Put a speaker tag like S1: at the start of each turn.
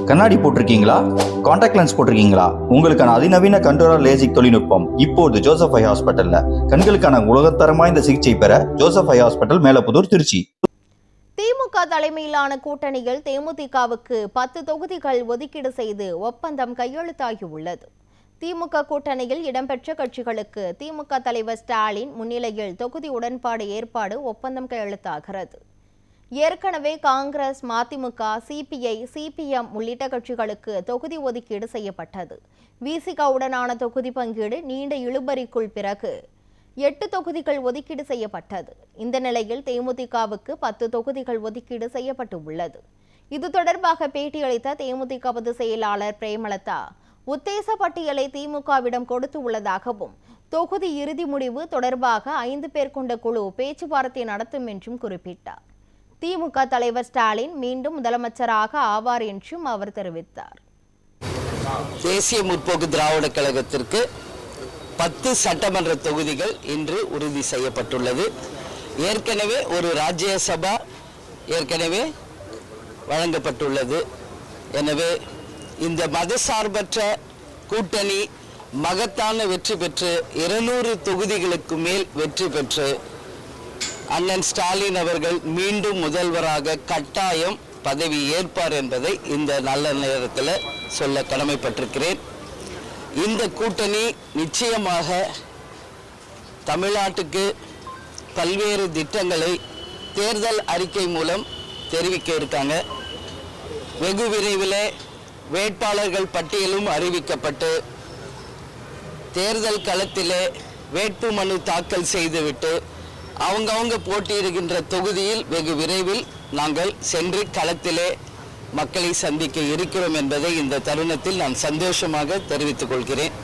S1: கண்ணாடி போட்டிருக்கீங்களா? Contact lens போட்டிருக்கீங்களா? உங்களுக்கான அதிநவீன கண்டோரா லேசிக் தொழில்நுட்பம் இப்போது ஜோசப் ஐ ஹாஸ்பிட்டல்ல. கண்களுக்கான உலகத்தரம் வாய்ந்த சிகிச்சை பெற Joseph eye hospital, Melapudur, Trichy.
S2: DMK தலைமையிலான கூட்டணியில் தேமுதிகவுக்கு 10 தொகுதிகள் ஒதுக்கீடு செய்து ஒப்பந்தம் கையெழுத்தாகியுள்ளது. திமுக கூட்டணியில் இடம்பெற்ற கட்சிகளுக்கு திமுக தலைவர் ஸ்டாலின் முன்னிலையில் தொகுதி உடன்பாடு ஏற்பாடு ஒப்பந்தம் கையெழுத்தாகிறது. ஏற்கனவே காங்கிரஸ், மதிமுக, சிபிஐ, சிபிஎம் உள்ளிட்ட கட்சிகளுக்கு தொகுதி ஒதுக்கீடு செய்யப்பட்டது. விசிகவுடனான தொகுதி பங்கீடு நீண்ட இழுபறிக்குள் பிறகு 8 தொகுதிகள் ஒதுக்கீடு செய்யப்பட்டது. இந்த நிலையில் தேமுதிகவுக்கு 10 தொகுதிகள் ஒதுக்கீடு செய்யப்பட்டுள்ளது. இது தொடர்பாக பேட்டியளித்த தேமுதிக பொதுச் செயலாளர் பிரேமலதா, உத்தேச பட்டியலை திமுகவிடம் கொடுத்து உள்ளதாகவும், தொகுதி இறுதி முடிவு தொடர்பாக 5 பேர் கொண்ட குழு பேச்சுவார்த்தை நடத்தும் என்றும் குறிப்பிட்டார். திமுக தலைவர் ஸ்டாலின் மீண்டும் முதலமைச்சராக ஆவார் என்றும் அவர் தெரிவித்தார்.
S3: தேசிய முற்போக்கு திராவிட கழகத்திற்கு 10 சட்டமன்ற தொகுதிகள் இன்று உறுதி செய்யப்பட்டுள்ளது. ஏற்கனவே ஒரு ராஜ்யசபா ஏற்கனவே வழங்கப்பட்டுள்ளது. எனவே இந்த மதசார்பற்ற கூட்டணி மகத்தான வெற்றி பெற்று 200 தொகுதிகளுக்கு மேல் வெற்றி பெற்று அண்ணன் ஸ்டாலின் அவர்கள் மீண்டும் முதல்வராக கட்டாயம் பதவி ஏற்பார் என்பதை இந்த நல்ல நேரத்தில் சொல்ல கடமைப்பட்டிருக்கிறேன். இந்த கூட்டணி நிச்சயமாக தமிழ்நாட்டுக்கு பல்வேறு திட்டங்களை தேர்தல் அறிக்கை மூலம் தெரிவிக்க இருக்காங்க. வெகு விரைவில் வேட்பாளர்கள் பட்டியலும் அறிவிக்கப்பட்டு தேர்தல் களத்திலே வேட்புமனு தாக்கல் செய்துவிட்டு அவங்கவங்க போட்டியிடுகின்ற தொகுதியில் வெகு விரைவில் நாங்கள் சென்று களத்திலே மக்களை சந்திக்க இருக்கிறோம் என்பதை இந்த தருணத்தில் நான் சந்தோஷமாக தெரிவித்துக் கொள்கிறேன்.